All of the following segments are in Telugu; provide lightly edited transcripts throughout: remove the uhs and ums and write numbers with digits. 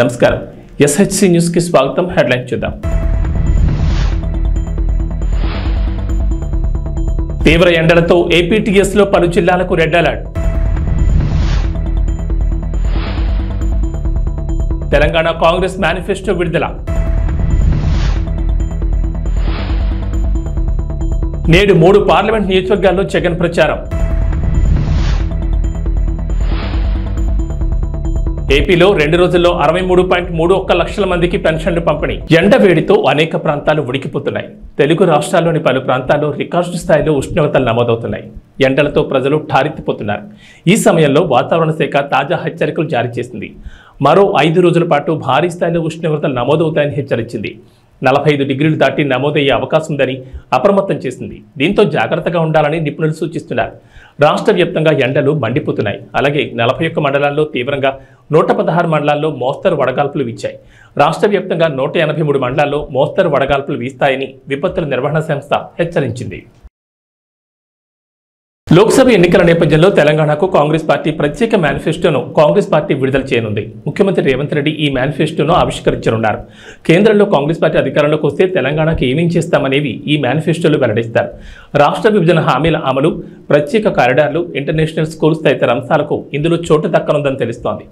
నమస్కారం ఎస్హెచ్సి న్యూస్ కి స్వాగతం. హెడ్లైన్ చూద్దాం. తీవ్ర ఎండలతో ఏపీటీఎస్ లో పలు జిల్లాలకు red alert. Telangana Congress manifesto విడుదల. నేడు 3 పార్లమెంట్ నియోజకవర్గాల్లో జగన్ ప్రచారం. ఏపీలో 2 రోజుల్లో 63.31 లక్షల మందికి పెన్షన్లు పంపిణీ. ఎండ వేడితో అనేక ప్రాంతాలు ఉడికిపోతున్నాయి. తెలుగు రాష్ట్రాల్లోని పలు ప్రాంతాల్లో రికార్డు స్థాయిలో ఉష్ణోగ్రతలు నమోదవుతున్నాయి. ఎండలతో ప్రజలు ఠారెత్తిపోతున్నారు. ఈ సమయంలో వాతావరణ శాఖ తాజా హెచ్చరికలు జారీ చేసింది. మరో 5 రోజుల పాటు భారీ స్థాయిలో ఉష్ణోగ్రతలు నమోదవుతాయని హెచ్చరించింది. 45 డిగ్రీలు దాటి నమోదయ్యే అవకాశం ఉందని అప్రమత్తం చేసింది. దీంతో జాగ్రత్తగా ఉండాలని నిపుణులు సూచిస్తున్నారు. రాష్ట్ర వ్యాప్తంగా ఎండలు మండిపోతున్నాయి. అలాగే 41 మండలాల్లో తీవ్రంగా, 116 మండలాల్లో మోస్తరు వడగాల్పులు వీచాయి. రాష్ట్ర వ్యాప్తంగా 183 మండలాల్లో మోస్తరు వడగాల్పులు వీస్తాయని విపత్తుల నిర్వహణ సంస్థ హెచ్చరించింది. లోక్సభ ఎన్నికల నేపథ్యంలో తెలంగాణకు కాంగ్రెస్ పార్టీ ప్రత్యేక మేనిఫెస్టోను కాంగ్రెస్ పార్టీ విడుదల చేయనుంది. ముఖ్యమంత్రి రేవంత్ రెడ్డి ఈ మేనిఫెస్టోను ఆవిష్కరించనున్నారు. కేంద్రంలో కాంగ్రెస్ పార్టీ అధికారంలోకి వస్తే తెలంగాణకు ఏమేం చేస్తామనేవి ఈ మేనిఫెస్టోలో వెల్లడిస్తారు. రాష్ట్ర విభజన హామీల అమలు, ప్రత్యేక కారిడార్లు, ఇంటర్నేషనల్ స్కూల్స్ తదితర అంశాలకు ఇందులో చోటు దక్కనుందని తెలుస్తోంది.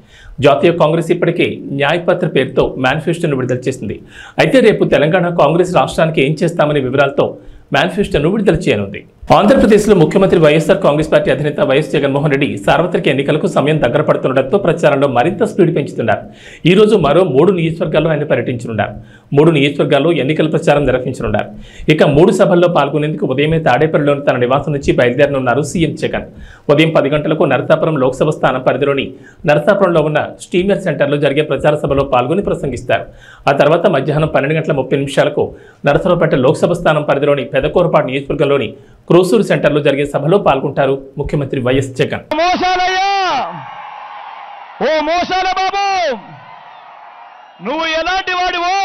జాతీయ కాంగ్రెస్ ఇప్పటికే న్యాయపత్ర పేరుతో మేనిఫెస్టోను విడుదల చేసింది. అయితే రేపు తెలంగాణ కాంగ్రెస్ రాష్ట్రానికి ఏం చేస్తామనే వివరాలతో మేనిఫెస్టోను విడుదల చేయనుంది. ఆంధ్రప్రదేశ్లో ముఖ్యమంత్రి వైఎస్ఆర్ కాంగ్రెస్ పార్టీ అధినేత వైఎస్ జగన్మోహన్ రెడ్డి సార్వత్రిక ఎన్నికలకు సమయం దగ్గర పడుతుండటంతో ప్రచారంలో మరింత స్పీడ్ పెంచుతున్నారు. ఈ రోజు మరో 3 నియోజకవర్గాల్లో ఆయన పర్యటించనున్నారు. 3 నియోజకవర్గాల్లో ఎన్నికల ప్రచారం నిర్వహించనున్నారు. ఇక 3 సభల్లో పాల్గొనేందుకు ఉదయమే తాడేపల్లిలోని తన నివాసం నుంచి బయలుదేరనున్నారు సీఎం జగన్. ఉదయం 10 గంటలకు నరసాపురం లోక్సభ స్థానం పరిధిలోని నరసాపురంలో ఉన్న స్టీమర్ సెంటర్లో జరిగే ప్రచార సభలో పాల్గొని ప్రసంగిస్తారు. ఆ తర్వాత మధ్యాహ్నం 12:30 నరసరావుపేట లోక్సభ స్థానం పరిధిలోని పెదకూరపాడు నియోజకవర్గంలోని క్రోసూరు సెంటర్లో జరిగే సభలో పాల్గొంటారు ముఖ్యమంత్రి వైఎస్ జగన్. ఓ మోసాల బాబు, నువ్వు ఎలాంటి వాడివో,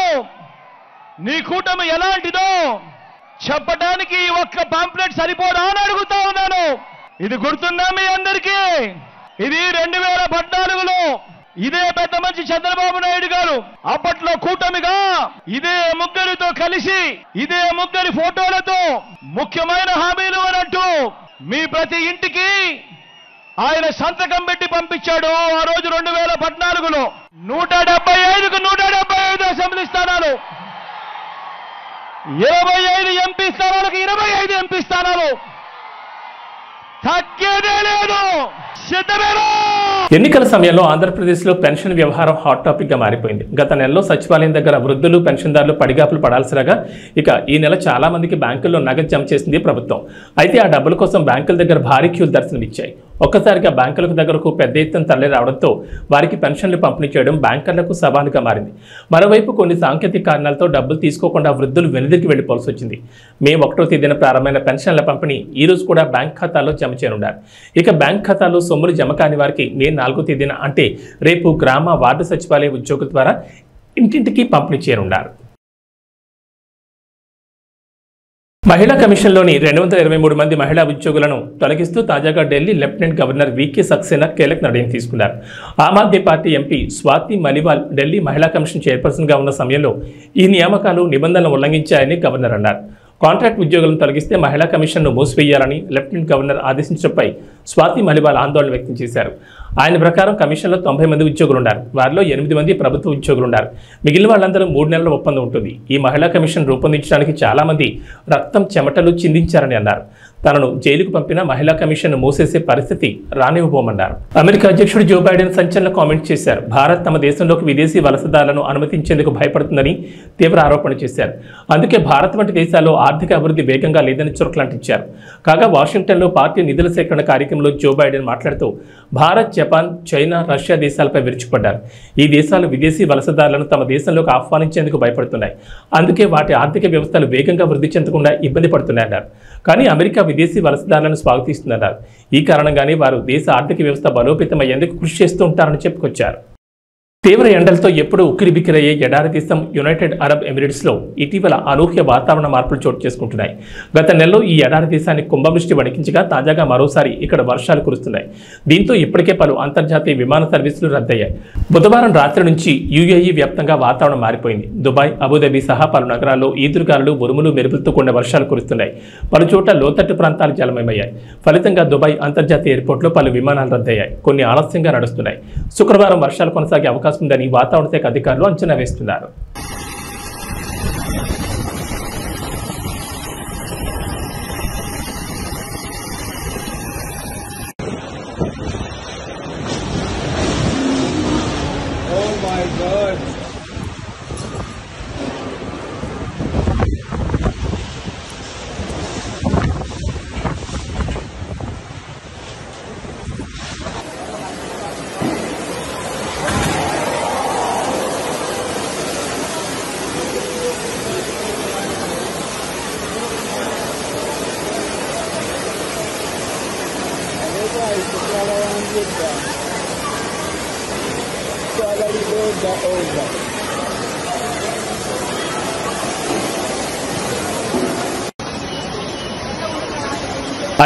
నీ కూటమి ఎలాంటిదో చెప్పడానికి ఒక్క పాంప్లెట్ సరిపోదా అని అడుగుతా ఉన్నాను. ఇది గుర్తుందా మీ అందరికీ? ఇది 2014లో ఇదే పెద్ద మంచి చంద్రబాబు నాయుడు గారు అప్పట్లో కూటమిగా ఇదే ముగ్గురితో కలిసి, ఇదే ముగ్గురి ఫోటోలతో ముఖ్యమైన హామీలు అనంటూ మీ ప్రతి ఇంటికి ఆయన సంతకం పెట్టి పంపించాడు. ఆ రోజు 2014లో 175కు 175 అసెంబ్లీ స్థానాలు, 25 ఎంపీ స్థానాలకు 25 ఎంపీ స్థానాలు, తగ్గేదే లేదు. ఎన్నికల సమయంలో ఆంధ్రప్రదేశ్లో పెన్షన్ వ్యవహారం హాట్ టాపిక్ గా మారిపోయింది. గత నెలలో సచివాలయం దగ్గర వృద్ధులు, పెన్షన్దారులు పడిగాపులు పడాల్సిరాగా ఇక ఈ నెల చాలా మందికి బ్యాంకుల్లో నగదు జమ చేసింది ప్రభుత్వం. అయితే ఆ డబ్బుల కోసం బ్యాంకుల దగ్గర భారీ క్యూలు దర్శనమిచ్చాయి. ఒక్కసారిగా బ్యాంకులకు దగ్గరకు పెద్ద ఎత్తున తరలి రావడంతో వారికి పెన్షన్లు పంపిణీ చేయడం బ్యాంకర్లకు సవాలుగా మారింది. మరోవైపు కొన్ని సాంకేతిక కారణాలతో డబ్బులు తీసుకోకుండా వృద్ధులు వెనుదిరికి వెళ్లిపోవాల్సి వచ్చింది. మే 1వ తేదీన ప్రారంభమైన పెన్షన్ల పంపిణీ ఈ రోజు కూడా బ్యాంక్ ఖాతాలో జమ చేయనున్నారు. ఇక బ్యాంక్ ఖాతాలో సొమ్ములు జమ కాని వారికి మే 4వ తేదీన అంటే రేపు గ్రామ వార్డు సచివాలయ ఉద్యోగుల ద్వారా ఇంటింటికి పంపిణీ చేయనున్నారు. మహిళా కమిషన్లోని 223 మంది మహిళా ఉద్యోగులను తొలగిస్తూ తాజాగా ఢిల్లీ లెఫ్టినెంట్ గవర్నర్ వీకే సక్సేనా కీలక నిర్ణయం తీసుకున్నారు. ఆమ్ ఆద్మీ పార్టీ ఎంపీ స్వాతి మలివాల్ ఢిల్లీ మహిళా కమిషన్ చైర్పర్సన్గా ఉన్న సమయంలో ఈ నియామకాలు నిబంధనలు ఉల్లంఘించాయని గవర్నర్ అన్నారు. కాంట్రాక్ట్ ఉద్యోగులను తొలగిస్తే మహిళా కమిషన్ను మూసివేయాలని లెఫ్టినెంట్ గవర్నర్ ఆదేశించడంపై స్వాతి మలివాల్ ఆందోళన వ్యక్తం చేశారు. ఆయన ప్రకారం కమిషన్లో 90 మంది ఉద్యోగులు ఉన్నారు. వారిలో 8 మంది ప్రభుత్వ ఉద్యోగులు ఉన్నారు. మిగిలిన వాళ్ళందరూ 3 నెలల ఒప్పందం ఉంటుంది. ఈ మహిళా కమిషన్ రూపొందించడానికి చాలా మంది రక్తం, చెమటలు చిందించారని అన్నారు. తనను జైలుకు పంపిన మహిళా కమిషన్ మూసేసే పరిస్థితి రానివ్వబోమన్నారు. అమెరికా అధ్యక్షుడు జో బైడెన్ సంచలన కామెంట్ చేశారు. భారత్ తమ దేశంలోకి విదేశీ వలసదారులను అనుమతించేందుకు భయపడుతుందని తీవ్ర ఆరోపణ చేశారు. అందుకే భారత్ వంటి దేశాల్లో ఆర్థిక అభివృద్ధి వేగంగా లేదని చురకలంటించారు. కాగా వాషింగ్టన్లో పార్టీ నిధుల సేకరణ కార్యక్రమంలో జో బైడెన్ మాట్లాడుతూ భారత్, జపాన్, చైనా, రష్యా దేశాలపై విరుచుకుపడ్డారు. ఈ దేశాలు విదేశీ వలసదారులను తమ దేశంలోకి ఆహ్వానించేందుకు భయపడుతున్నాయి. అందుకే వాటి ఆర్థిక వ్యవస్థలు వేగంగా వృద్ధి చెందకుండా ఇబ్బంది పడుతున్నాయన్నారు. కానీ అమెరికా విదేశీ వలసదారులను స్వాగతిస్తుందన్నారు. ఈ కారణంగానే వారు దేశ ఆర్థిక వ్యవస్థ బలోపేతమయ్యేందుకు కృషి చేస్తూ ఉంటారని చెప్పుకొచ్చారు. తీవ్ర ఎండలతో ఎప్పుడూ ఉక్కిరిబిక్కిరయ్యే ఎడారి దేశం యునైటెడ్ అరబ్ ఎమిరేట్స్లో ఇటీవల అనూహ్య వాతావరణ మార్పులు చోటు చేసుకుంటున్నాయి. గత నెలలో ఈ ఎడారి దేశాన్ని కుంభవృష్టి వణికించగా తాజాగా మరోసారి ఇక్కడ వర్షాలు కురుస్తున్నాయి. దీంతో ఇప్పటికే పలు అంతర్జాతీయ విమాన సర్వీసులు రద్దయ్యాయి. బుధవారం రాత్రి నుంచి యుఏఈ వ్యాప్తంగా వాతావరణం మారిపోయింది. దుబాయ్, అబుదాబి సహా పలు నగరాల్లో ఈదురుగాలులు, ఉరుములు, మెరుపులతో కూడిన వర్షాలు కురుస్తున్నాయి. పలు చోట్ల లోతట్టు ప్రాంతాలు జలమయమయ్యాయి. ఫలితంగా దుబాయ్ అంతర్జాతీయ ఎయిర్పోర్ట్లో పలు విమానాలు రద్దయ్యాయి. కొన్ని ఆలస్యంగా నడుస్తున్నాయి. శుక్రవారం వర్షాలు కొనసాగే అవకాశం ఉందని వాతావరణ శాఖ అధికారులు అంచనా వేస్తున్నారు.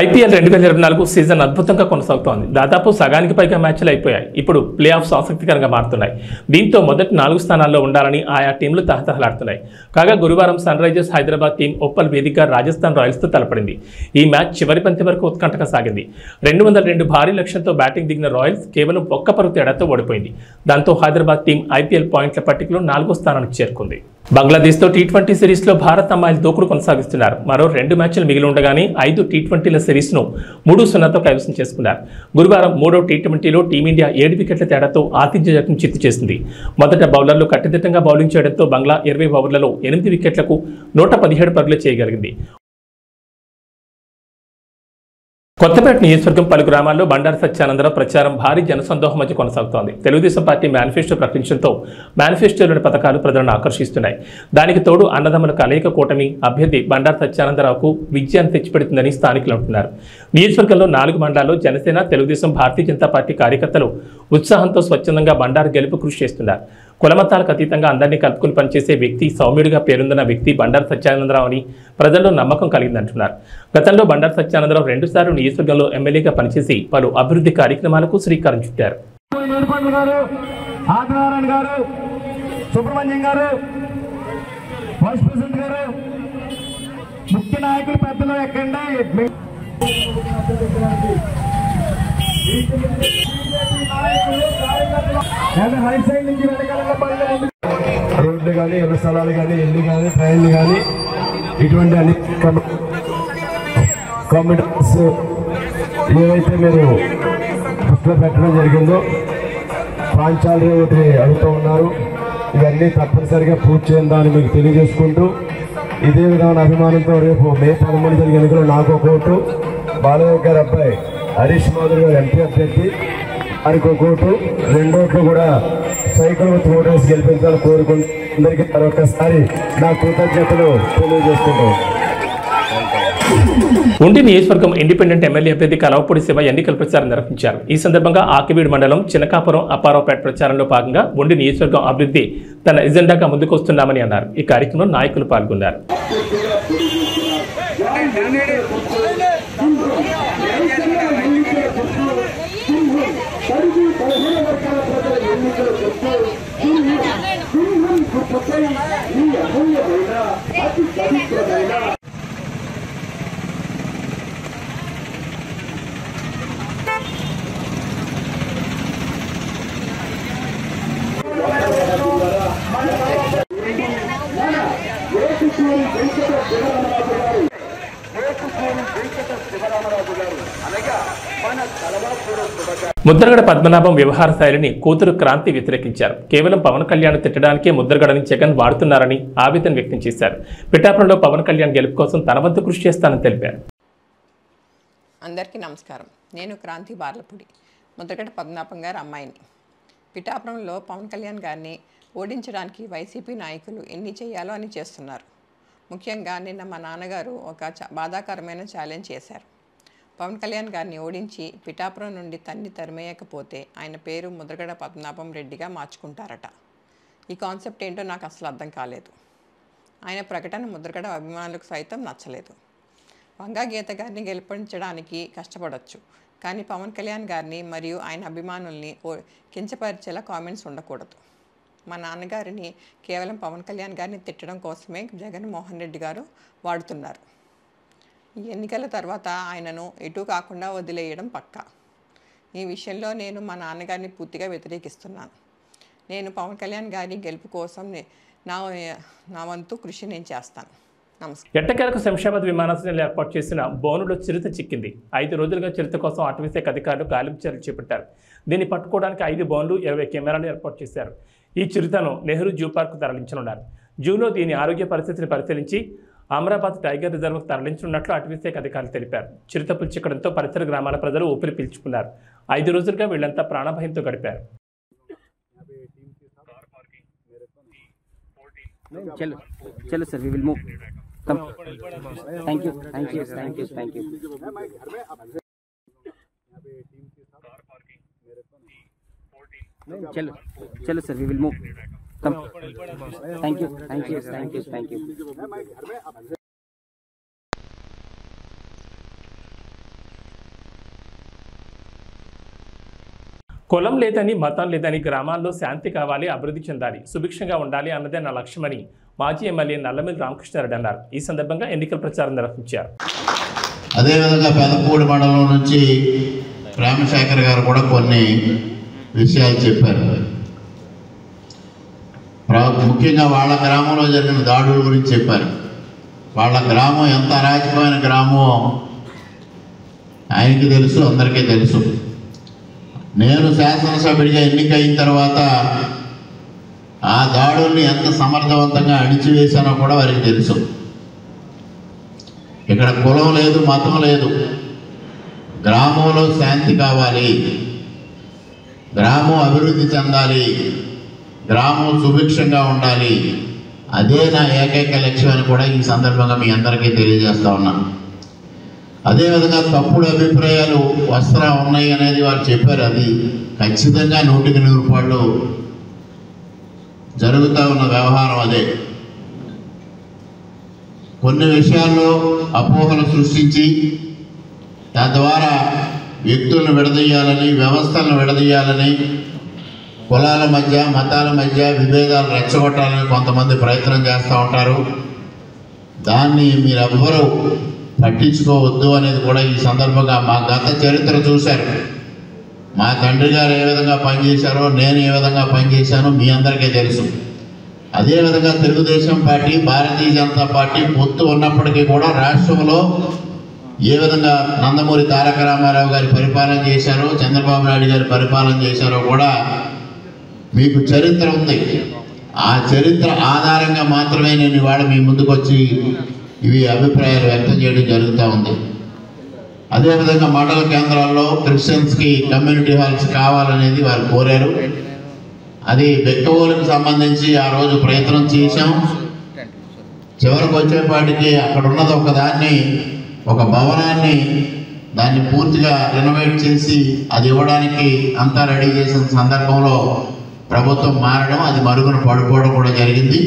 ఐపీఎల్ 2024 సీజన్ అద్భుతంగా కొనసాగుతోంది. దాదాపు సగానికి పైగా మ్యాచ్లు అయిపోయాయి. ఇప్పుడు ప్లే ఆఫ్స్ ఆసక్తికరంగా మారుతున్నాయి. దీంతో మొదటి 4 స్థానాల్లో ఉండాలని ఆయా టీంలు తహతహలాడుతున్నాయి. కాగా గురువారం Sunrisers Hyderabad team Uppal వేదికగా రాజస్థాన్ రాయల్స్తో తలపడింది. ఈ మ్యాచ్ చివరి పంతి వరకు ఉత్కంఠగా సాగింది. 202 భారీ లక్ష్యంతో బ్యాటింగ్ దిగిన రాయల్స్ కేవలం ఒక్క పరుగు తేడాతో ఓడిపోయింది. దాంతో హైదరాబాద్ టీం ఐపీఎల్ పాయింట్ల పట్టికలో 4వ స్థానానికి చేరుకుంది. బంగ్లాదేశ్తో టీ20 సిరీస్లో భారత్ అమ్మాయిలు దూకుడు కొనసాగిస్తున్నారు. మరో 2 మ్యాచ్లు మిగిలి ఉండగానే 5 టీ20ల సిరీస్ను 3-0తో కైవసం చేసుకున్నారు. గురువారం 3వ టీ20లో టీమిండియా 7 వికెట్ల తేడాతో ఆతిథ్య జట్టును చిత్తు చేసింది. మొదట బౌలర్లు కట్టుదిట్టంగా బౌలింగ్ చేయడంతో బంగ్లా 20 ఓవర్లలో 8 వికెట్లకు 117 పరుగులు చేయగలిగింది. కొత్తపేట నియోజకవర్గం పలు గ్రామాల్లో బండారు సత్యానందరావు ప్రచారం భారీ జనసందోహం మధ్య కొనసాగుతోంది. తెలుగుదేశం పార్టీ మేనిఫెస్టో ప్రకటించడంతో మేనిఫెస్టోలోని పథకాలు ప్రజలను ఆకర్షిస్తున్నాయి. దానికి తోడు అన్నదమ్ముల కలయిక కూటమి అభ్యర్థి బండారు సత్యానందరావుకు విజయాన్ని తెచ్చిపెడుతుందని స్థానికులు అంటున్నారు. నియోజకవర్గంలో 4 మండలాల్లో జనసేన, తెలుగుదేశం, భారతీయ జనతా పార్టీ కార్యకర్తలు ఉత్సాహంతో స్వచ్ఛందంగా బండారు గెలుపు కృషి చేస్తున్నారు. కులమతాలకు అతీతంగా అందరినీ కలుపుకుని పనిచేసే వ్యక్తి, సౌమ్యుడిగా పేరొందిన వ్యక్తి బండారు సత్యానందరావు అని ప్రజల్లో నమ్మకం కలిగిందంటున్నారు. గతంలో బండారు సత్యానందరావు 2 సార్లు నియోజకవర్గంలో ఎమ్మెల్యేగా పనిచేసి పలు అభివృద్ధి కార్యక్రమాలకు శ్రీకారం చుట్టారు. రోడ్లు కానీ, ఇళ్ల స్థలాలు కానీ, ఇల్లు కానీ, ట్రైన్లు కానీ, ఇటువంటి అన్ని కామెంట్స్ ఏవైతే మీరు దృష్టిలో పెట్టడం జరిగిందో పాంచాలి ఒకటి అడుగుతూ ఉన్నారు. ఇవన్నీ తప్పనిసరిగా పూర్తి చేయాలని మీకు తెలియజేసుకుంటూ, ఇదే విధమైన అభిమానంతో రేపు మే 13 జరిగే ఎన్నికలు నాకు ఒక ఓటు, బాలయ్య గారి అబ్బాయి హరీష్ మాధురి గారు ఎంపీ అభ్యర్థి ఆయనకు ఒక ఓటు, 2 ఓట్లు కూడా సైకిల్ విత్ ఓటర్స్ గెలిపించాలని కోరుకుంటూ అందరికీ మరొకసారి నా కృతజ్ఞతలు తెలియజేస్తున్నాను. ఉండి నియోజకవర్గం ఇండిపెండెంట్ ఎమ్మెల్యే అభ్యర్థి కలవపూడి శివ ఎన్నికల ప్రచారం నిర్వహించారు. ఈ సందర్భంగా ఆకివీడు మండలం చినకాపురం, అప్పారావుపేట ప్రచారంలో భాగంగా ఉండి నియోజకవర్గం అభివృద్ధి తన ఎజెండాగా ముందుకొస్తున్నామని అన్నారు. ఈ కార్యక్రమంలో నాయకులు పాల్గొన్నారు. ముద్రగడ పద్మనాభం వ్యవహార శైలిని కూతురు క్రాంతి వ్యతిరేకించారు. కేవలం పవన్ కళ్యాణ్ తిట్టడానికే ముద్రగడని జగన్ వాడుతున్నారని ఆవేదన వ్యక్తం చేశారు. పిఠాపురంలో పవన్ కళ్యాణ్ గెలుపు కోసం తన వంతు కృషి చేస్తానని తెలిపారు. అందరికీ నమస్కారం. నేను క్రాంతి బార్లపూడి, ముద్రగడ పద్మనాభం గారి అమ్మాయిని. పిఠాపురంలో పవన్ కళ్యాణ్ గారిని ఓడించడానికి వైసీపీ నాయకులు ఎన్ని చేయాలో అని చేస్తున్నారు. ముఖ్యంగా నిన్న మా నాన్నగారు ఒక బాధాకరమైన ఛాలెంజ్ చేశారు. పవన్ కళ్యాణ్ గారిని ఓడించి పిఠాపురం నుండి తరిమేయకపోతే ఆయన పేరు ముద్రగడ పద్మనాభం రెడ్డిగా మార్చుకుంటారట. ఈ కాన్సెప్ట్ ఏంటో నాకు అసలు అర్థం కాలేదు. ఆయన ప్రకటన ముద్రగడ అభిమానులకు సైతం నచ్చలేదు. వంగా గీత గారిని గెలిపించడానికి కష్టపడవచ్చు, కానీ పవన్ కళ్యాణ్ గారిని మరియు ఆయన అభిమానుల్ని కించపరిచేలా కామెంట్స్ ఉండకూడదు. మా నాన్నగారిని కేవలం పవన్ కళ్యాణ్ గారిని తిట్టడం కోసమే జగన్మోహన్ రెడ్డి గారు వాడుతున్నారు. ఈ ఎన్నికల తర్వాత ఆయనను ఎటు కాకుండా వదిలేయడం పక్కా. ఈ విషయంలో నేను మా నాన్నగారిని పూర్తిగా వ్యతిరేకిస్తున్నాను. నేను పవన్ కళ్యాణ్ గారి గెలుపు కోసం నా వంతు కృషి నేను చేస్తాను. నమస్కారం. ఎట్టకేలకు శంషాబాద్ విమానాశ్రయంలో ఏర్పాటు చేసిన బోనులో చిరుత చిక్కింది. 5 రోజులుగా చిరుత కోసం అటవీశాఖ అధికారులు గాలింపు చర్యలు చేపట్టారు. దీన్ని పట్టుకోవడానికి 5 బోన్లు 20 కెమెరాలు ఏర్పాటు చేశారు. ఈ చిరుతను నెహ్రూ జూ పార్కు తరలించనున్నారు. జూలో దీని ఆరోగ్య పరిస్థితిని పరిశీలించి అమరాబాద్ టైగర్ రిజర్వ్కు తరలించనున్నట్లు అటవీశాఖ అధికారులు తెలిపారు. చిరుతపులు చిక్కడంతో పరిసర గ్రామాల ప్రజలు ఊపిరి పీల్చుకున్నారు. 5 రోజులుగా వీళ్లంతా ప్రాణభయంతో గడిపారు. चलो sir, we will move. Come. Thank you. चलो sir, we will move. Come. Thank you. కులం లేదని, మతం లేదని, గ్రామాల్లో శాంతి కావాలి, అభివృద్ధి చెందాలి, సుభిక్షంగా ఉండాలి అన్నదే నా లక్ష్యమని మాజీ ఎమ్మెల్యే నల్లమిల్లి రామకృష్ణారెడ్డి అన్నారు. ఈ సందర్భంగా ఎన్నికల ప్రచారం నిర్వహించారు. అదేవిధంగా పెదపూడి మండలం నుంచి రామశేఖర్ గారు కూడా కొన్ని విషయాలు చెప్పారు. ముఖ్యంగా వాళ్ళ గ్రామంలో జరిగిన దాడుల గురించి చెప్పారు. వాళ్ళ గ్రామం ఎంత అరాచకమైన గ్రామం ఆయనకి తెలుసు, అందరికీ తెలుసు. నేను శాసనసభ్యుడిగా ఎన్నికైన తర్వాత ఆ దాడుల్ని ఎంత సమర్థవంతంగా అణిచివేశానో కూడా వారికి తెలుసు. ఇక్కడ కులం లేదు, మతం లేదు, గ్రామంలో శాంతి కావాలి, గ్రామం అభివృద్ధి చెందాలి, గ్రామం సుభిక్షంగా ఉండాలి, అదే నా ఏకైక లక్ష్యం అని కూడా ఈ సందర్భంగా మీ అందరికీ తెలియజేస్తా ఉన్నాను. అదేవిధంగా తప్పుడు అభిప్రాయాలు వస్త్రా ఉన్నాయి అనేది వారు చెప్పారు. అది ఖచ్చితంగా 100% జరుగుతూ ఉన్న వ్యవహారం. అదే కొన్ని విషయాల్లో అపోహలు సృష్టించి తద్వారా వ్యక్తులను విడదీయాలని, వ్యవస్థలను విడదీయాలని, కులాల మధ్య, మతాల మధ్య విభేదాలు రెచ్చగొట్టాలని కొంతమంది ప్రయత్నం చేస్తూ ఉంటారు. దాన్ని మీరెవ్వరూ పట్టించుకోవద్దు అనేది కూడా ఈ సందర్భంగా మా గత చరిత్ర చూశారు. మా తండ్రి గారు ఏ విధంగా పనిచేశారో, నేను ఏ విధంగా పనిచేశానో మీ అందరికీ తెలుసు. అదేవిధంగా తెలుగుదేశం పార్టీ, భారతీయ జనతా పార్టీ పొత్తు ఉన్నప్పటికీ కూడా రాష్ట్రంలో ఏ విధంగా నందమూరి తారక రామారావు గారి పరిపాలన చేశారో, చంద్రబాబు నాయుడు గారి పరిపాలన చేశారో కూడా మీకు చరిత్ర ఉంది. ఆ చరిత్ర ఆధారంగా మాత్రమే నేను ఇవాళ మీ ముందుకు వచ్చి ఇవి అభిప్రాయాలు వ్యక్తం చేయడం జరుగుతూ ఉంది. అదేవిధంగా మండల కేంద్రాల్లో క్రిస్టియన్స్కి కమ్యూనిటీ హాల్స్ కావాలనేది వారు కోరారు. అది బెక్కవోలుకి సంబంధించి ఆ రోజు ప్రయత్నం చేశాం. చివరికి వచ్చేపాటికి అక్కడ ఉన్నది ఒక భవనాన్ని దాన్ని పూర్తిగా రెనోవేట్ చేసి అది ఇవ్వడానికి అంతా రెడీ చేసిన సందర్భంలో ప్రభుత్వం మారడం, అది మరుగున పడిపోవడం కూడా జరిగింది.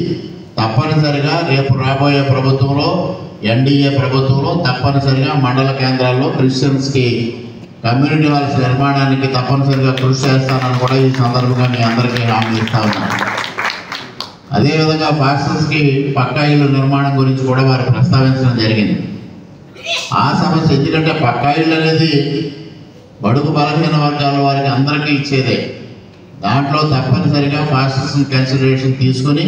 తప్పనిసరిగా రేపు రాబోయే ప్రభుత్వంలో, ఎన్డీఏ ప్రభుత్వంలో తప్పనిసరిగా మండల కేంద్రాల్లో క్రిస్టియన్స్కి కమ్యూనిటీ హాల్స్ నిర్మాణానికి తప్పనిసరిగా కృషి చేస్తానని కూడా ఈ సందర్భంగా మీ అందరికీ హామీ ఇస్తా ఉన్నాను. అదేవిధంగా పాస్టర్స్కి పక్కా ఇళ్ళు నిర్మాణం గురించి కూడా వారు ప్రస్తావించడం జరిగింది. ఆ సమస్య ఎందుకంటే పక్కా ఇళ్ళు అనేది బడుగు బలహీన వర్గాల వారికి అందరికీ ఇచ్చేదే. దాంట్లో తప్పనిసరిగా పాస్టర్స్ని కన్సిడరేషన్ తీసుకుని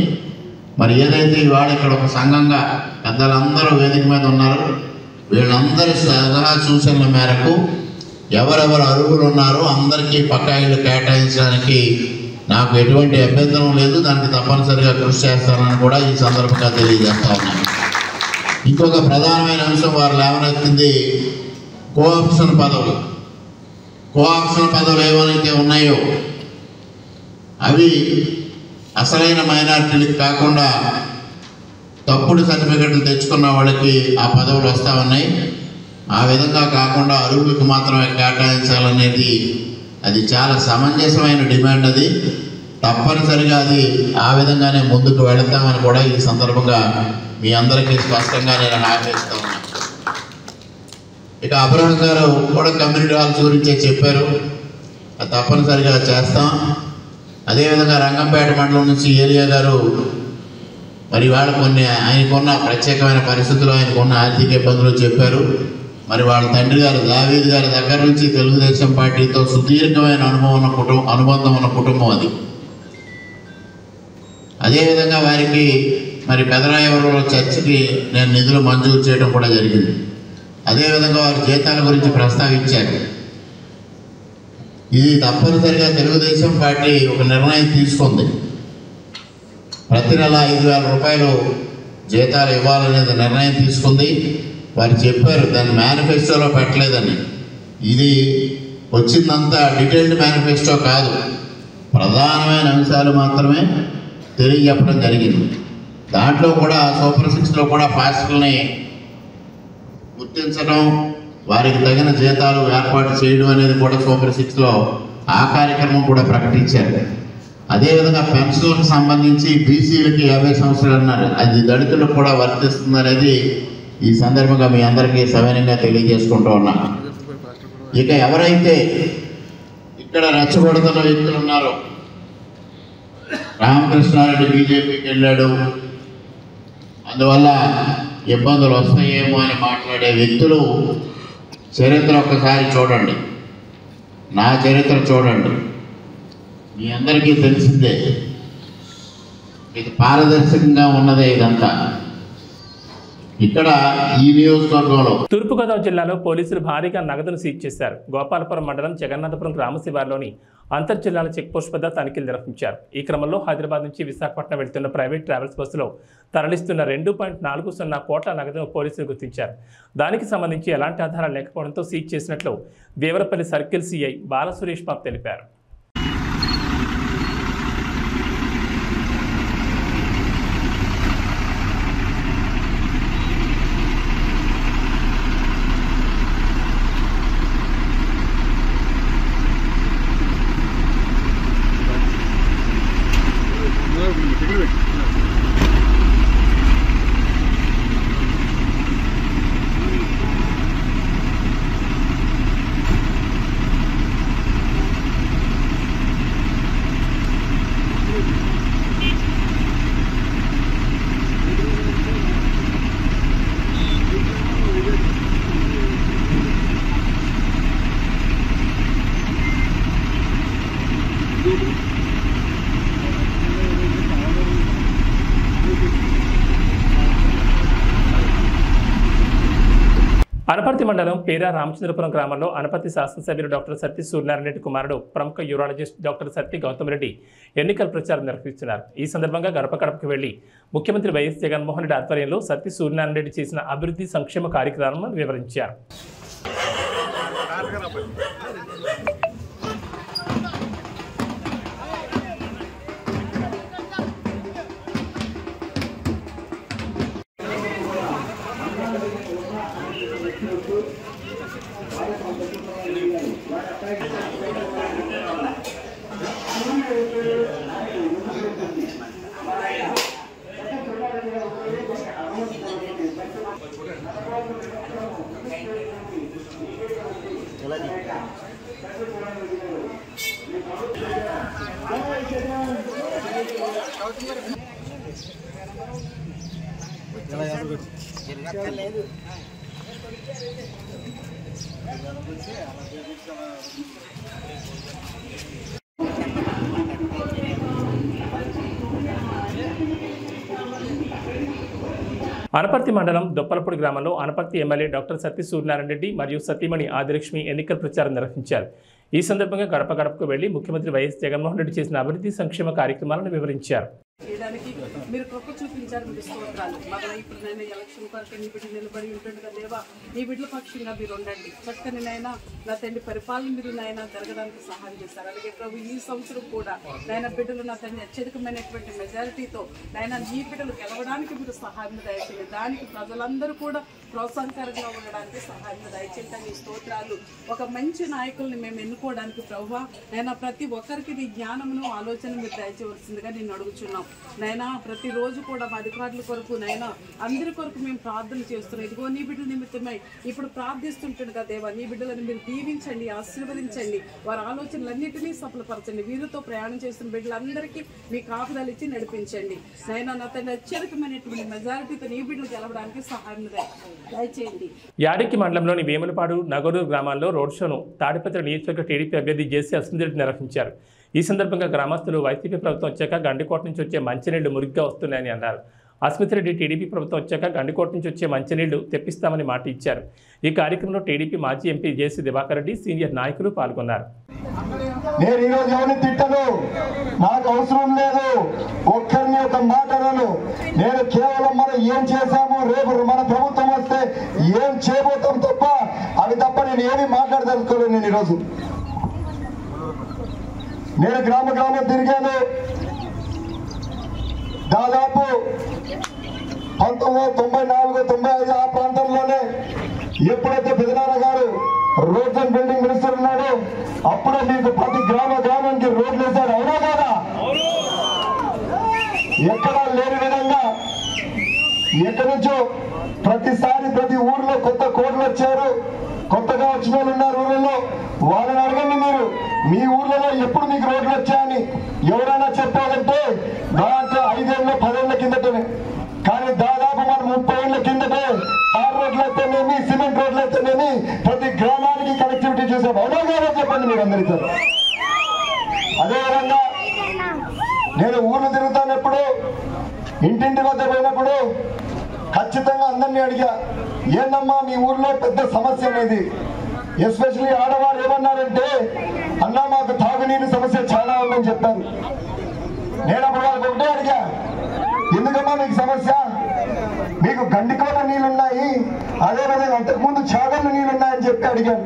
మరి ఏదైతే ఇవాళ ఇక్కడ ఒక సంఘంగా పెద్దలందరూ వేదిక మీద ఉన్నారు, వీళ్ళందరి సలహా సూచనల మేరకు ఎవరెవరు అర్హులు ఉన్నారో అందరికీ పక్కా ఇళ్ళు కేటాయించడానికి నాకు ఎటువంటి అభ్యంతరం లేదు. దానికి తప్పనిసరిగా కృషి చేస్తానని కూడా ఈ సందర్భంగా తెలియజేస్తా ఉన్నాను. ఇంకొక ప్రధానమైన అంశం వారు లేవనెత్తింది కోఆప్షన్ పదవులు. కోఆప్షన్ పదవులు ఏవైతే ఉన్నాయో అవి అసలైన మైనారిటీలకు కాకుండా తప్పుడు సర్టిఫికెట్లు తెచ్చుకున్న వాళ్ళకి ఆ పదవులు వస్తూ ఉన్నాయి. ఆ విధంగా కాకుండా అర్హులకు మాత్రమే కేటాయించాలనేది అది చాలా సమంజసమైన డిమాండ్. అది తప్పనిసరిగా అది ఆ విధంగానే ముందుకు వెళతామని కూడా ఈ సందర్భంగా మీ అందరికీ స్పష్టంగా నేను హామీ ఇస్తా ఉన్నాను. ఇక అబ్రహం గారు కూడా కమ్యూనిటీ హాల్స్ గురించే చెప్పారు, అది తప్పనిసరిగా చేస్తాం. అదేవిధంగా రంగంపేట మండలం నుంచి ఏలియా గారు మరి వాళ్ళు కొన్ని ఆయనకున్న ప్రత్యేకమైన పరిస్థితులు, ఆయనకున్న ఆర్థిక ఇబ్బందులు చెప్పారు. మరి వాళ్ళ తండ్రి గారు దావీద్ గారి దగ్గర నుంచి తెలుగుదేశం పార్టీతో సుదీర్ఘమైన అనుబంధం ఉన్న కుటుంబం అది. అదేవిధంగా వారికి మరి పెదరాయవరంలో చర్చికి నేను నిధులు మంజూరు చేయడం కూడా జరిగింది. అదేవిధంగా వారి జీతాల గురించి ప్రస్తావించారు. ఇది తప్పనిసరిగా తెలుగుదేశం పార్టీ ఒక నిర్ణయం తీసుకుంది. ప్రతి నెల 5,000 రూపాయలు జీతాలు ఇవ్వాలనేది నిర్ణయం తీసుకుంది. వారు చెప్పారు దాన్ని మేనిఫెస్టోలో పెట్టలేదని. ఇది వచ్చిందంతా డీటెయిల్డ్ మేనిఫెస్టో కాదు, ప్రధానమైన అంశాలు మాత్రమే తెలియజెప్పడం జరిగింది. దాంట్లో కూడా సూపర్ 6లో కూడా పాస్టర్లని గుర్తించడం, వారికి తగిన జీతాలు ఏర్పాటు చేయడం అనేది కూడా సూపర్ 6లో ఆ కార్యక్రమం కూడా ప్రకటించారు. అదేవిధంగా పెన్షన్లకు సంబంధించి బీసీలకి 50 సంవత్సరాలు అన్నారు, అది దళితులకు కూడా వర్తిస్తుంది అనేది ఈ సందర్భంగా మీ అందరికీ సవినయంగా తెలియజేసుకుంటూ ఉన్నాను. ఇక ఎవరైతే ఇక్కడ రెచ్చగొడుతున్న వ్యక్తులు ఉన్నారో, రామకృష్ణారెడ్డి బీజేపీకి వెళ్ళాడు అందువల్ల ఇబ్బందులు వస్తాయేమో అని మాట్లాడే వ్యక్తులు చరిత్ర ఒక్కసారి చూడండి, నా చరిత్ర చూడండి, మీ అందరికీ తెలిసిందే. ఇది పారదర్శకంగా ఉన్నదే ఇదంతా. ఇక్కడ ఈ నియోజకవర్గంలో తూర్పుగోదావరి జిల్లాలో పోలీసులు భారీగా నగదును సీజ్ చేశారు. గోపాలపురం మండలం జగన్నాథపురం గ్రామ శివార్లోని అంతర్ జిల్లాల చెక్పోస్ట్ వద్ద తనిఖీలు నిర్వహించారు. ఈ క్రమంలో హైదరాబాద్ నుంచి విశాఖపట్నం వెళ్తున్న ప్రైవేట్ ట్రావెల్స్ బస్సులో తరలిస్తున్న 2.40 కోట్ల నగదును పోలీసులు గుర్తించారు. దానికి సంబంధించి ఎలాంటి ఆధారాలు లేకపోవడంతో సీజ్ చేసినట్లు దేవరపల్లి సర్కిల్ సిఐ బాలసురేష్ బాబు తెలిపారు. అనపర్తి మండలం పేరా రామచంద్రపురం గ్రామంలో అనపర్తి శాసనసభ్యులు డాక్టర్ సత్తి సూర్యనారాయణ రెడ్డి కుమారుడు ప్రముఖ యూరాలజిస్ట్ డాక్టర్ సత్తి గౌతమ్ రెడ్డి ఎన్నికల ప్రచారం నిర్వహిస్తున్నారు. ఈ సందర్భంగా గడప గడపకు వెళ్లి ముఖ్యమంత్రి వైఎస్ జగన్మోహన్ రెడ్డి ఆధ్వర్యంలో సత్తి సూర్యనారాయణ రెడ్డి చేసిన అభివృద్ధి సంక్షేమ కార్యక్రమాలను వివరించారు. అనపర్తి మండలం దొప్పలపూడి గ్రామంలో అనపర్తి ఎమ్మెల్యే డాక్టర్ సత్తి సూర్యనారాయణ రెడ్డి మరియు సతీమణి ఆదిలక్ష్మి ఎన్నికల ప్రచారం నిర్వహించారు. ఈ సందర్భంగా గడప గడపకు వెళ్లి ముఖ్యమంత్రి వైఎస్ జగన్మోహన్ రెడ్డి చేసిన అభివృద్ధి సంక్షేమ కార్యక్రమాలను వివరించారు. చేయడానికి మీరు కృప చూపించారు. మీకు స్తోత్రాలు. మరలా ఇప్పుడు నేను ఎలక్షన్ కొరకు నీ బిడ్డ నిలబడి ఉంటుండగా దేవా నీ బిడ్డల పక్షంగా మీరు ఉండండి. చక్కని నాయన నా తండ్రి పరిపాలన మీరు నాయన జరగడానికి సహాయం చేస్తారు. అలాగే ప్రభు ఈ సంవత్సరం కూడా నాయన బిడ్డలు నా తండ్రి అత్యధికమైనటువంటి మెజారిటీతో నాయన నీ బిడ్డలు గెలవడానికి మీరు సహాయం దయచేయండి. దానికి ప్రజలందరూ కూడా ప్రోత్సాహకరంగా ఉండడానికి సహాయం దయచేయండి. నీ స్తోత్రాలు. ఒక మంచి నాయకుల్ని మేము ఎన్నుకోవడానికి ప్రభువా నాయన ప్రతి ఒక్కరికి నీ జ్ఞానమును ఆలోచన మీరు దయచేయవలసిందిగా నేను అడుగుచున్నాం. నైనా ప్రతిరోజు కూడా మా అధికారుల కొరకు నైనా అందరి కొరకు మేము ప్రార్థన చేస్తున్నాం. ఇదిగో నీ బిడ్డల నిమిత్తమై ఇప్పుడు ప్రార్థిస్తుంటుండగా దేవా నీ బిడ్డలను మీరు దీవించండి, ఆశీర్వదించండి, వారి ఆలోచనలన్నింటినీ సఫలపరచండి. వీరితో ప్రయాణం చేస్తున్న బిడ్డలందరికీ మీ కాపుదలు ఇచ్చి నడిపించండి. నైనా నా తండ్రి అత్యధికమైనటువంటి మెజారిటీతో నీ బిడ్డలు గెలవడానికి సహాయం దయచేయండి. యాడికి మండలంలోని వేములపాడు నగరూరు గ్రామాల్లో రోడ్ షోను తాడిపత్రి నియోజకవర్గ టీడీపీ అభ్యర్థి జేసీ అస్మిరెడ్డి నిర్వహించారు. ఈ సందర్భంగా గ్రామస్తులు వైసీపీ ప్రభుత్వం వచ్చాక గండికోట నుంచి వచ్చే మంచినీళ్లు మురిగ్గా వస్తున్నాయని అన్నారు. అస్మిరెడ్డి టీడీపీ ప్రభుత్వం వచ్చాక గండికోట నుంచి వచ్చే మంచినీళ్లు తెప్పిస్తామని మాట ఇచ్చారు. ఈ కార్యక్రమంలో టీడీపీ మాజీ MP JC Diwakar Reddy senior నాయకులు పాల్గొన్నారు. నేను ఈరోజు ఎవరిని తిట్టను, నాకు అవసరం లేదు, ఒక్కరిని ఒక మాట అనను. నేను కేవలం మనం ఏం చేశాము, రేపు మన ప్రభుత్వం వస్తే ఏం చేయబోతాం తప్ప అవి తప్ప నేను ఏమీ మాట్లాడదలుచుకోలేదు. నేను ఈరోజు నేను గ్రామ గ్రామం తిరిగాను. దాదాపు 1994, 95 ఆ ప్రాంతంలోనే ఎప్పుడైతే పెదనాన్న గారు రోడ్స్ అండ్ బిల్డింగ్ మినిస్టర్ ఉన్నాడు అప్పుడే మీకు ప్రతి గ్రామానికి రోడ్లు వేశారు. అవునా కదా? ఎక్కడా లేని విధంగా ఎక్కడి నుంచో ప్రతిసారి ప్రతి ఊర్లో కొత్త కోడ్లు వచ్చారు. కొత్తగా వచ్చిన వాళ్ళు ఉన్నారు ఊళ్ళలో. వాళ్ళని అడగండి, మీరు మీ ఊర్లలో ఎప్పుడు మీకు రోడ్లు వచ్చాయని ఎవరైనా చెప్పాలంటే దాంట్లో 5 ఏళ్ళ 10 ఏళ్ల కిందటనే. కానీ దాదాపు మనం 30 ఏళ్ల కిందటే తార్ రోడ్లు అయితేనేమి, సిమెంట్ రోడ్లు అయితేనేమి ప్రతి గ్రామానికి కనెక్టివిటీ చూసాం. అవునా కాదో చెప్పండి మీరు అందరితో. అదేవిధంగా నేను ఊర్లు తిరుగుతానప్పుడు ఇంటింటి వద్ద పోయినప్పుడు ఖచ్చితంగా అందరినీ అడిగా, ఏందమ్మా మీ ఊర్లో పెద్ద సమస్య అనేది? ఎస్పెషల్లీ ఆడవారు ఏమన్నారంటే, అన్నా మాకు తాగునీరు సమస్య చాలా ఉందని చెప్పారు. నేను అప్పుడు వాళ్ళకి ఒకటే అడిగా, ఎందుకమ్మా మీకు సమస్య? మీకు గండికోట నీళ్ళున్నాయి, అదేవిధంగా అంతకుముందు చాగళ్ళు నీళ్ళున్నాయని చెప్పి అడిగాను.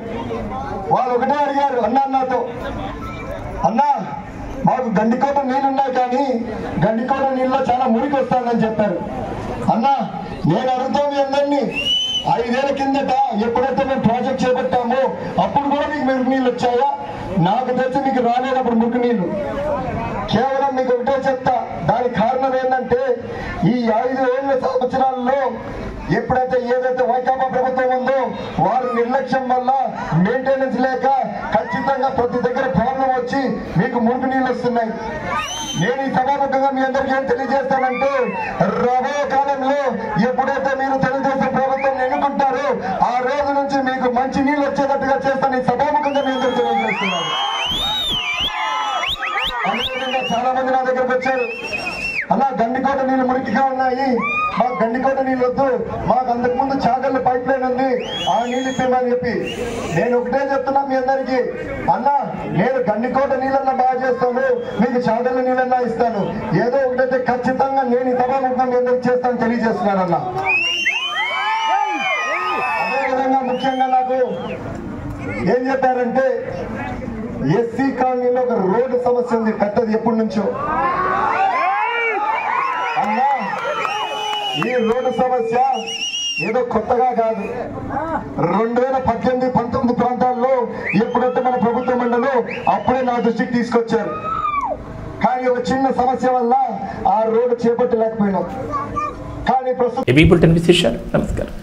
వాళ్ళు ఒకటే అడిగారు నాతో, అన్నా మాకు గండికోట నీళ్ళున్నాయి కానీ గండికోట నీళ్ళలో చాలా మురికి వస్తుందని చెప్పారు. అన్నా నేను అడుగుతాను మీ అందరినీ, 5 ఏళ్ల కిందట ఎప్పుడైతే మేము ప్రాజెక్ట్ చేపట్టామో అప్పుడు కూడా మీకు మురికి నీళ్ళు వచ్చాయా? నాకు తెలిసి మీకు రాలేనప్పుడు మురికి నీళ్ళు. కేవలం మీకు ఒకటే చెప్తా, దానికి కారణం ఏంటంటే ఈ 5 ఏళ్ల సంవత్సరాల్లో ఎప్పుడైతే ఏదైతే వైకాపా ప్రభుత్వం ఉందో వారి నిర్లక్ష్యం వల్ల మెయింటెనెన్స్ లేక ఖచ్చితంగా ప్రతి దగ్గర ప్రాబ్లం వచ్చి మీకు మురికి నీళ్ళు వస్తున్నాయి. నేను ఈ సభాముఖంగా మీ అందరికీ ఏం తెలియజేస్తానంటే, రాబోయే కాలంలో ఎప్పుడైతే మీరు తెలుగుదేశం ప్రభుత్వం ఎన్నుకుంటారో ఆ రోజు నుంచి మీకు మంచి నీళ్ళు వచ్చేటట్టుగా చేస్తాను ఈ సభాముఖంగా మీ అందరికీ తెలియజేస్తున్నాను. అదేవిధంగా చాలా మంది నా దగ్గరకు వచ్చారు, అలా గండికోట నీళ్ళు మురికిగా ఉన్నాయి, మాకు గండికోట నీళ్ళు వద్దు, మాకు అంతకుముందు చాగళ్ళు పైప్ లైన్ ఉంది, ఆ నీళ్ళు ఇప్పేమని చెప్పి. నేను ఒకటే చెప్తున్నా మీ అందరికీ, అన్నా నేను గండికోట నీళ్ళన్నా బాగా చేస్తాను, మీకు చాగళ్ళ నీళ్ళన్నా ఇస్తాను, ఏదో ఒకటైతే ఖచ్చితంగా నేను ఈ సభాముఖంగా మీ అందరికి చేస్తాను తెలియజేస్తున్నాను అన్నా. అదేవిధంగా ముఖ్యంగా నాకు ఏం చెప్పారంటే, ఎస్సీ కాలనీలో ఒక రోడ్డు సమస్య ఉంది, కట్టది ఎప్పటి నుంచో. అన్నా ఈ రోడ్డు సమస్య ఏదో కొత్తగా కాదు, 2018, 19 ప్రాంతాల్లో ఎప్పుడైతే మన ప్రభుత్వం ఉండదో అప్పుడే నా దృష్టికి తీసుకొచ్చారు. కానీ ఒక చిన్న సమస్య వల్ల ఆ రోడ్డు చేపట్టలేకపోయినాం. కానీ ప్రస్తుతం నమస్కారం.